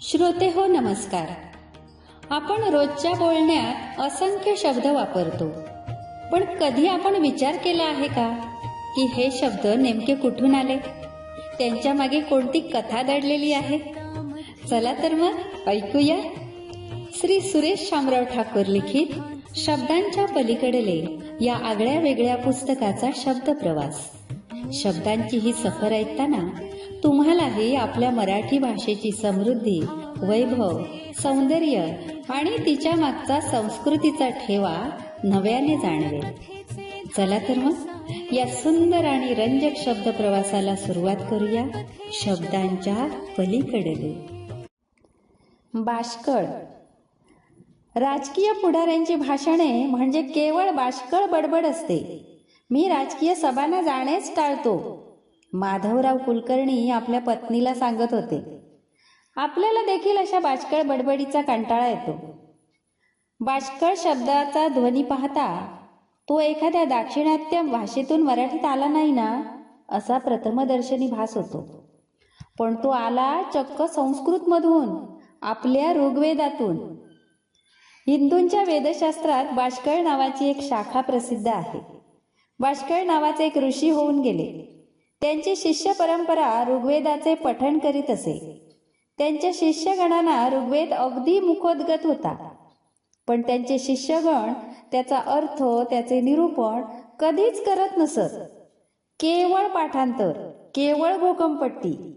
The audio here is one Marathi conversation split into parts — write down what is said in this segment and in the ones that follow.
श्रोते हो नमस्कार. आपण रोजच्या बोलण्यात असंख्य शब्द वापरतो, पण कधी आपण विचार केला आहे का की हे शब्द नेमके कुठून आले, त्यांच्या मागे कोणती कथा दडलेली आहे? चला तर मग ऐकूया. श्री सुरेश शामराव ठाकूर लिखित शब्दांच्या पलीकडले या आगळ्या वेगळ्या पुस्तकाचा शब्द प्रवास. शब्दांची ही सफर ऐकताना तुम्हालाही आपल्या मराठी भाषेची समृद्धी, वैभव, सौंदर्य आणि तिच्या मागचा संस्कृतीचा ठेवा नव्याने जाणवेल. चला तर मग या सुंदर आणि रंजक शब्द प्रवासाला सुरुवात करूया. शब्दांच्या पलीकडले. बाष्कळ. राजकीय पुढाऱ्यांची भाषणे म्हणजे केवळ बाष्कळ बडबड असते. मी राजकीय सभांना जाणेच टाळतो, माधवराव कुलकर्णी आपल्या पत्नीला सांगत होते. आपल्याला देखील अशा बाष्कळ बडबडीचा कंटाळा येतो. बाष्कळ शब्दाचा ध्वनी पाहता तो एखाद्या दाक्षिणात्य भाषेतून मराठीत आला नाही ना, असा प्रथमदर्शनी भास होतो. पण तो आला चक्क संस्कृतमधून, आपल्या ऋग्वेदातून. हिंदूंच्या वेदशास्त्रात बाष्कळ नावाची एक शाखा प्रसिद्ध आहे. बाष्कळ नावाचे एक ऋषी होऊन गेले. त्यांची शिष्य परंपरा ऋग्वेदाचे पठण करीत असे. त्यांच्या शिष्यगणांना ऋग्वेद अगदी मुखोद्गत होता, पण त्यांचे शिष्यगण त्याचा अर्थ, त्याचे निरूपण कधीच करत नसत. केवळ पाठांतर, केवळ घोकमपट्टी.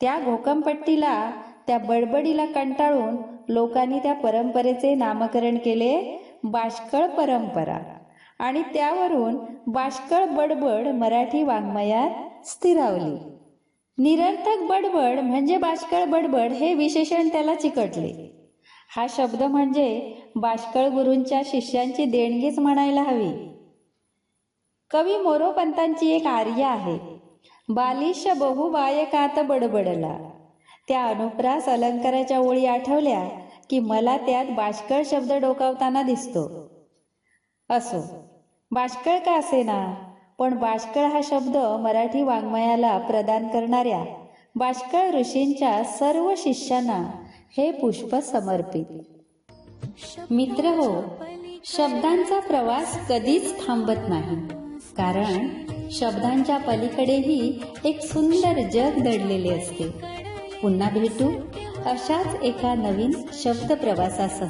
त्या घोकमपट्टीला, त्या बडबडीला कंटाळून लोकांनी त्या परंपरेचे नामकरण केले बाष्कळ परंपरा, आणि त्यावरून बाष्कळ बडबड मराठी वाङ्मयात स्थिरावली. निरर्थक बडबड म्हणजे बाष्कळ बडबड हे विशेषण त्याला चिकटले. हा शब्द म्हणजे बाष्कळ गुरूंच्या शिष्यांची देणगीच म्हणायला हवी. कवी मोरोपंतांची एक आर्या आहे. बालिश बहु बायकात बडबडला. त्या अनुप्रास अलंकाराच्या ओळी आठवल्या की मला त्यात बाष्कळ शब्द डोकावताना दिसतो. असो, बाष्कळ का असेना, पण बाष्कळ हा शब्द मराठी वाङ्मयाला प्रदान करणाऱ्या बाष्कळ ऋषींच्या सर्व शिष्यांना हे पुष्प समर्पित. मित्र हो, शब्दांचा प्रवास कधीच थांबत नाही, कारण शब्दांच्या पलीकडेही एक सुंदर जग दडलेले असते. पुन्हा भेटू अशाच एका नवीन शब्द प्रवासासह.